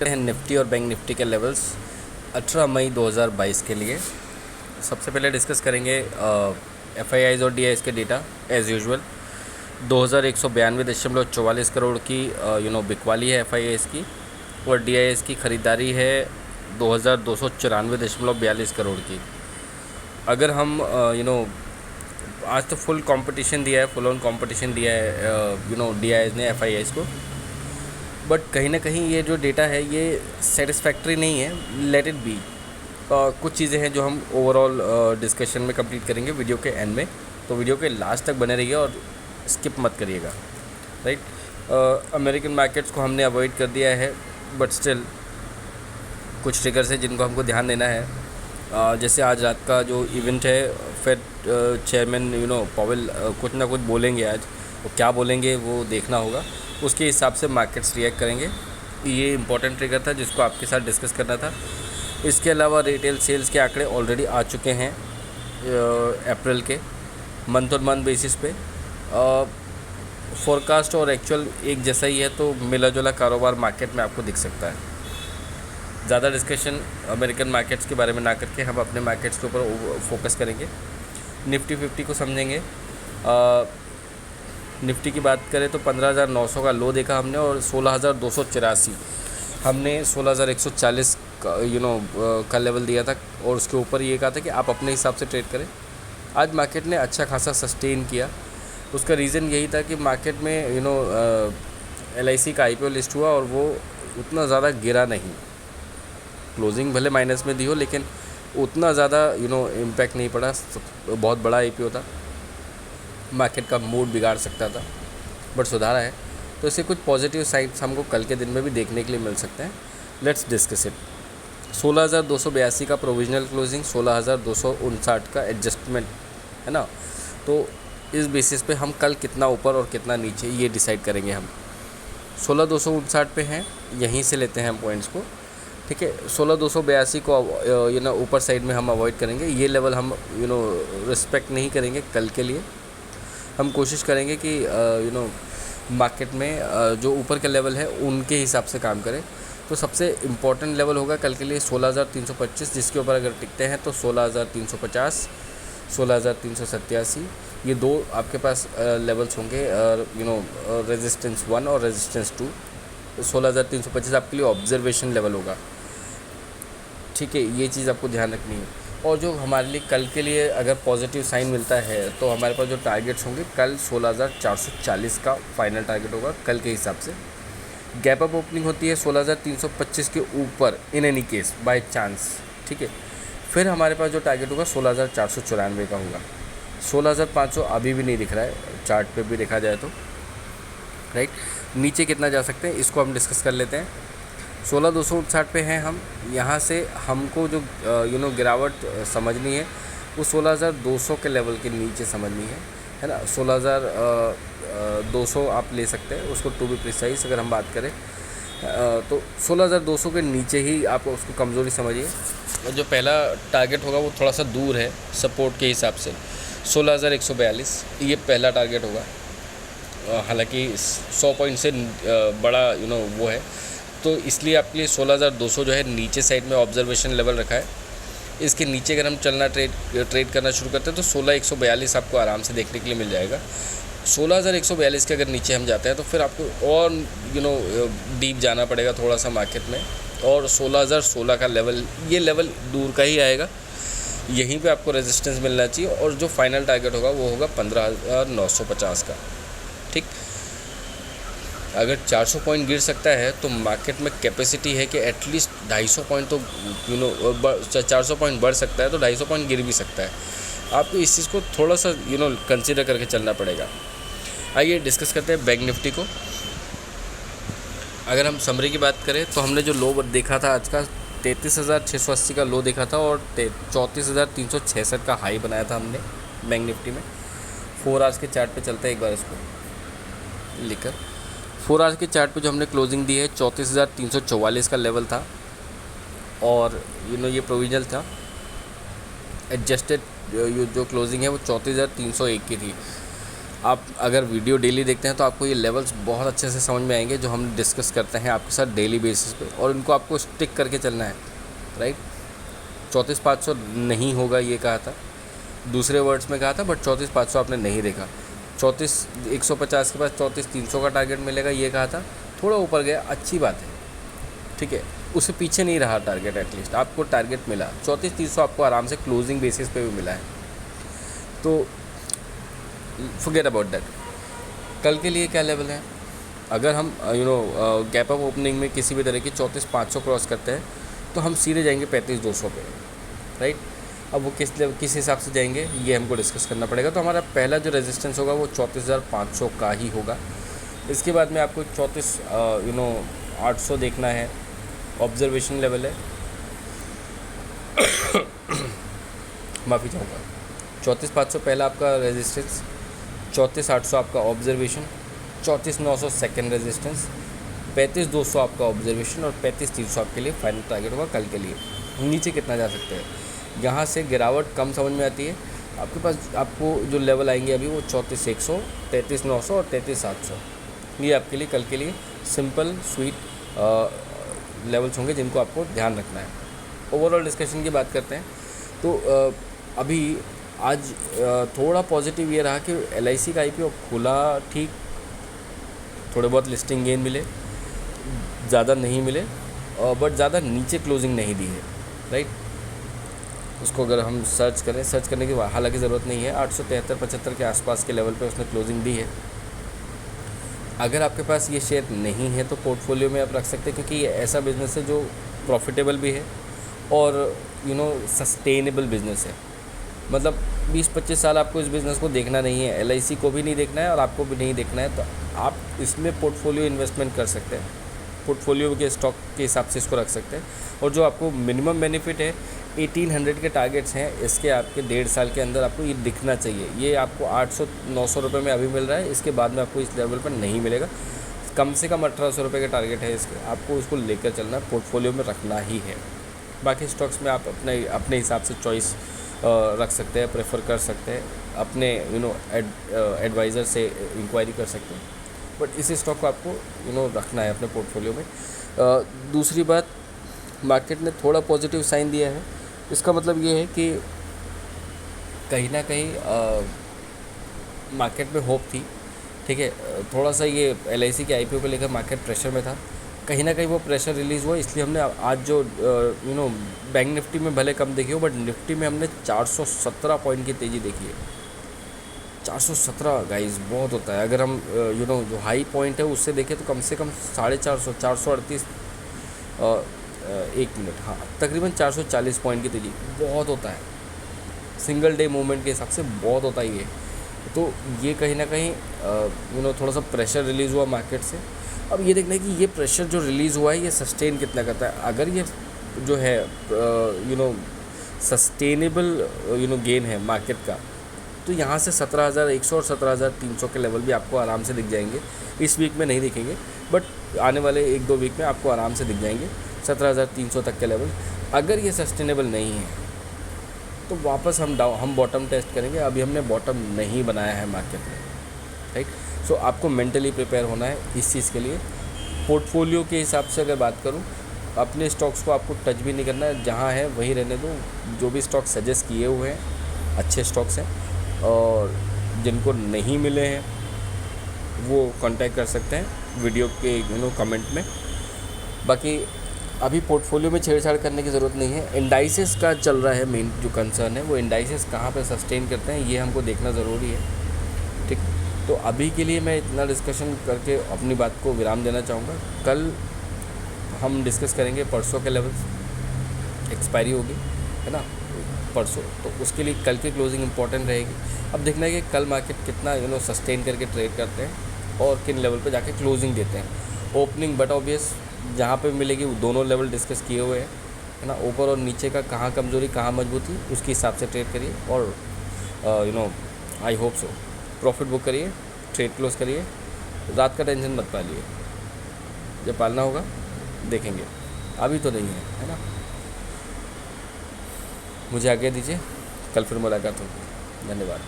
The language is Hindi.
हैं निफ्टी और बैंक निफ्टी के लेवल्स 18 मई 2022 के लिए। सबसे पहले डिस्कस करेंगे एफआईआईज़ और डीआईज़ के डेटा एज़ यूजुअल। 2192.44 करोड़ की बिकवाली है एफआईआईज़ की, और डीआईएस की ख़रीदारी है 2294.42 करोड़ की। अगर हम आज तो फुल कंपटीशन दिया है, फुल ऑन कंपटीशन दिया है डीआईएस ने एफआईआईज़ को, बट कहीं ना कहीं ये जो डेटा है ये सेटिस्फैक्ट्री नहीं है। Let it be. कुछ चीज़ें हैं जो हम ओवरऑल डिस्कशन में कंप्लीट करेंगे वीडियो के एंड में, तो वीडियो के लास्ट तक बने रहिए और स्किप मत करिएगा, राइट। अमेरिकन मार्केट्स को हमने अवॉइड कर दिया है, बट स्टिल कुछ ट्रिगर्स है जिनको हमको ध्यान देना है। जैसे आज रात का जो इवेंट है, फेड चेयरमैन पॉवेल कुछ ना कुछ बोलेंगे आज, वो क्या बोलेंगे वो देखना होगा, उसके हिसाब से मार्केट्स रिएक्ट करेंगे। ये इंपॉर्टेंट ट्रिगर था जिसको आपके साथ डिस्कस करना था। इसके अलावा रिटेल सेल्स के आंकड़े ऑलरेडी आ चुके हैं अप्रैल के मंथ और मंथ बेसिस पे। फोरकास्ट और एक्चुअल एक जैसा ही है, तो मिला जुला कारोबार मार्केट में आपको दिख सकता है। ज़्यादा डिस्कशन अमेरिकन मार्केट्स के बारे में ना करके हम अपने मार्केट्स के ऊपर फोकस करेंगे। निफ्टी 50 को समझेंगे। निफ्टी की बात करें तो 15,900 का लो देखा हमने, और 16,284 हमने 16,140 का लेवल दिया था, और उसके ऊपर ये कहा था कि आप अपने हिसाब से ट्रेड करें। आज मार्केट ने अच्छा खासा सस्टेन किया। उसका रीज़न यही था कि मार्केट में LIC का IPO लिस्ट हुआ और वो उतना ज़्यादा गिरा नहीं। क्लोजिंग भले माइनस में दी हो, लेकिन उतना ज़्यादा इम्पैक्ट नहीं पड़ा। बहुत बड़ा IPO था, मार्केट का मूड बिगाड़ सकता था, बट सुधारा है। तो इससे कुछ पॉजिटिव साइड्स हमको कल के दिन में भी देखने के लिए मिल सकते हैं। Let's discuss it. 16,282 का प्रोविजनल क्लोजिंग, 16,259 का एडजस्टमेंट है ना। तो इस बेसिस पे हम कल कितना ऊपर और कितना नीचे ये डिसाइड करेंगे। हम 16,259 पे हैं, यहीं से लेते हैं हम पॉइंट्स को, ठीक है। 16,282 को ऊपर साइड में हम अवॉइड करेंगे। ये लेवल हम रिस्पेक्ट नहीं करेंगे कल के लिए। हम कोशिश करेंगे कि मार्केट में जो ऊपर का लेवल है उनके हिसाब से काम करें। तो सबसे इम्पॉर्टेंट लेवल होगा कल के लिए 16,325, जिसके ऊपर अगर टिकते हैं तो 16,350, 16,387, ये दो आपके पास लेवल्स होंगे, रेजिस्टेंस 1 और रेजिस्टेंस 2। 16,325 आपके लिए ऑब्जर्वेशन लेवल होगा, ठीक है। ये चीज़ आपको ध्यान रखनी है। और जो हमारे लिए कल के लिए अगर पॉजिटिव साइन मिलता है, तो हमारे पास जो टारगेट्स होंगे कल 16,440 का फाइनल टारगेट होगा कल के हिसाब से। गैप अप ओपनिंग होती है 16,325 के ऊपर in any case by chance, ठीक है। फिर हमारे पास जो टारगेट होगा 16,494 का होगा। 16,500 अभी भी नहीं दिख रहा है चार्ट पे भी देखा जाए तो, राइट। नीचे कितना जा सकते हैं इसको हम डिस्कस कर लेते हैं। 16,259 पे हैं हम। यहाँ से हमको जो गिरावट समझनी है वो 16,200 के लेवल के नीचे समझनी है ना। 16,200 आप ले सकते हैं उसको, टू बी प्रिसाइज अगर हम बात करें तो 16,200 के नीचे ही आप उसको कमज़ोरी समझिए। और जो पहला टारगेट होगा वो थोड़ा सा दूर है सपोर्ट के हिसाब से, 16,142 ये पहला टारगेट होगा। हालांकि 100 पॉइंट से बड़ा वो है, तो इसलिए आपके लिए 16,200 जो है नीचे साइड में ऑब्जर्वेशन लेवल रखा है। इसके नीचे अगर हम चलना ट्रेड करना शुरू करते हैं तो 16,142 आपको आराम से देखने के लिए मिल जाएगा। 16,142 के अगर नीचे हम जाते हैं तो फिर आपको और डीप जाना पड़ेगा थोड़ा सा मार्केट में, और 16,016 का लेवल, ये लेवल दूर का ही आएगा, यहीं पे आपको रेजिस्टेंस मिलना चाहिए। और जो फाइनल टारगेट होगा वो होगा 15,950 का, ठीक। अगर 400 पॉइंट गिर सकता है तो मार्केट में कैपेसिटी है कि एटलीस्ट 250 पॉइंट तो 400 पॉइंट बढ़ सकता है, तो 250 पॉइंट गिर भी सकता है। आपको इस चीज़ को थोड़ा सा कंसीडर करके चलना पड़ेगा। आइए डिस्कस करते हैं बैंक निफ्टी को। अगर हम समरी की बात करें तो हमने जो लो देखा था आज का 33,680 का लो देखा था, और 34,366 का हाई बनाया था हमने बैंक निफ्टी में। 4 आवर्स के चार्ट पे चलते हैं एक बार इसको लेकर। 4 आवर्स के चार्ट पे जो हमने क्लोजिंग दी है 34,344 का लेवल था, और ये प्रोविजनल था। एडजस्टेड जो क्लोजिंग है वो 34,301 की थी। आप अगर वीडियो डेली देखते हैं तो आपको ये लेवल्स बहुत अच्छे से समझ में आएंगे जो हम डिस्कस करते हैं आपके साथ डेली बेसिस पे, और इनको आपको स्टिक करके चलना है, राइट। 34,500 नहीं होगा ये कहा था, दूसरे वर्ड्स में कहा था, बट 34,500 आपने नहीं देखा। 150 के पास 34,300 का टारगेट मिलेगा ये कहा था, थोड़ा ऊपर गया, अच्छी बात है, ठीक है, उससे पीछे नहीं रहा टारगेट, एटलीस्ट आपको टारगेट मिला। 34,300 आपको आराम से क्लोजिंग बेसिस पे भी मिला है, तो फॉरगेट अबाउट दैट। कल के लिए क्या लेवल है, अगर हम गैप अप ओपनिंग में किसी भी तरह की 34,500 क्रॉस करते हैं तो हम सीधे जाएंगे 35,200 पे, राइट। अब वो किस हिसाब से जाएंगे ये हमको डिस्कस करना पड़ेगा। तो हमारा पहला जो रेजिस्टेंस होगा वो 34,500 का ही होगा। इसके बाद में आपको 34,800 देखना है, ऑब्जर्वेशन लेवल है। माफ़ी चाहूँगा, 34,500 पहला आपका रेजिस्टेंस, 34,800 आपका ऑब्जर्वेशन, 34,900 सेकेंड रेजिस्टेंस, 35,200 आपका ऑब्जर्वेशन और 35,300 आपके लिए फाइनल टारगेट होगा कल के लिए। नीचे कितना जा सकते हैं, यहाँ से गिरावट कम समझ में आती है आपके पास। आपको जो लेवल आएंगे अभी वो 34,100, 33,900 और 33,700, ये आपके लिए कल के लिए सिंपल स्वीट लेवल्स होंगे जिनको आपको ध्यान रखना है। ओवरऑल डिस्कशन की बात करते हैं तो अभी आज थोड़ा पॉजिटिव ये रहा कि LIC का IPO खुला ठीक, थोड़े बहुत लिस्टिंग गेन मिले, ज़्यादा नहीं मिले, बट ज़्यादा नीचे क्लोजिंग नहीं दी है, राइट। उसको अगर हम सर्च करने की हालांकि ज़रूरत नहीं है, 873-75 के आसपास के लेवल पे उसने क्लोजिंग दी है। अगर आपके पास ये शेयर नहीं है तो पोर्टफोलियो में आप रख सकते हैं, क्योंकि ये ऐसा बिज़नेस है जो प्रॉफिटेबल भी है और सस्टेनेबल बिज़नेस है। मतलब 20-25 साल आपको इस बिज़नेस को देखना नहीं है, LIC को भी नहीं देखना है और आपको भी नहीं देखना है, तो आप इसमें पोर्टफोलियो इन्वेस्टमेंट कर सकते हैं, पोर्टफोलियो के स्टॉक के हिसाब से इसको रख सकते हैं। और जो आपको मिनिमम बेनिफिट है 1800 के टारगेट्स हैं इसके, आपके 1.5 साल के अंदर आपको ये दिखना चाहिए। ये आपको 800-900 रुपये में अभी मिल रहा है, इसके बाद में आपको इस लेवल पर नहीं मिलेगा। कम से कम 1800 रुपये का टारगेट है इसके, आपको उसको लेकर चलना है, पोर्टफोलियो में रखना ही है। बाकी स्टॉक्स में आप अपने हिसाब से चॉइस रख सकते हैं, प्रेफर कर सकते हैं, अपने एडवाइज़र से इंक्वायरी कर सकते हैं, बट इस स्टॉक को आपको रखना है अपने पोर्टफोलियो में। दूसरी बात, मार्केट ने थोड़ा पॉजिटिव साइन दिया है, इसका मतलब ये है कि कहीं ना कहीं मार्केट में होप थी, ठीक है। थोड़ा सा ये LIC के IPO को लेकर मार्केट प्रेशर में था, कहीं ना कहीं वो प्रेशर रिलीज़ हुआ, इसलिए हमने आज जो बैंक निफ्टी में भले कम देखी हो, बट निफ्टी में हमने 417 पॉइंट की तेज़ी देखी है। 417 गाइस बहुत होता है। अगर हम जो हाई पॉइंट है उससे देखें तो कम से कम 450, 438, एक मिनट, हाँ, तकरीबन 440 पॉइंट की तेज़ी बहुत होता है, सिंगल डे मूवमेंट के हिसाब से बहुत होता ही है। तो ये कहीं ना कहीं थोड़ा सा प्रेशर रिलीज़ हुआ मार्केट से। अब ये देखना है कि ये प्रेशर जो रिलीज़ हुआ है ये सस्टेन कितना करता है। अगर ये जो है सस्टेनेबल गेन है मार्केट का, तो यहाँ से 17,100 और 17,300 के लेवल भी आपको आराम से दिख जाएंगे। इस वीक में नहीं दिखेंगे, बट आने वाले 1-2 वीक में आपको आराम से दिख जाएंगे 17,300 तक के लेवल। अगर ये सस्टेनेबल नहीं है तो वापस हम बॉटम टेस्ट करेंगे। अभी हमने बॉटम नहीं बनाया है मार्केट में, राइट। सो आपको मेंटली प्रिपेयर होना है इस चीज़ के लिए। पोर्टफोलियो के हिसाब से अगर बात करूं, अपने स्टॉक्स को आपको टच भी नहीं करना है, जहां है वहीं रहने दो। जो भी स्टॉक सजेस्ट किए हुए हैं अच्छे स्टॉक्स हैं, और जिनको नहीं मिले हैं वो कांटेक्ट कर सकते हैं वीडियो के कमेंट में। बाकी अभी पोर्टफोलियो में छेड़छाड़ करने की ज़रूरत नहीं है। इंडाइसेस का चल रहा है मेन जो कंसर्न है, वो इंडाइसेस कहाँ पे सस्टेन करते हैं ये हमको देखना ज़रूरी है, ठीक। तो अभी के लिए मैं इतना डिस्कशन करके अपनी बात को विराम देना चाहूँगा। कल हम डिस्कस करेंगे परसों के लेवल्स, एक्सपायरी होगी है ना परसों, तो उसके लिए कल की क्लोजिंग इंपॉर्टेंट रहेगी। अब देखना है कि कल मार्केट कितना सस्टेन करके ट्रेड करते हैं और किन लेवल पे जाके क्लोजिंग देते हैं। ओपनिंग बट ऑब्वियस जहाँ पे मिलेगी वो दोनों लेवल डिस्कस किए हुए हैं, है ना। ऊपर और नीचे का कहाँ कमज़ोरी कहाँ मजबूती, उसके हिसाब से ट्रेड करिए और I hope so profit book करिए, ट्रेड क्लोज करिए। रात का टेंशन मत पालिए, जब पालना होगा देखेंगे, अभी तो नहीं है ना। मुझे आज्ञा दीजिए, कल फिर मुलाकात होगी। धन्यवाद।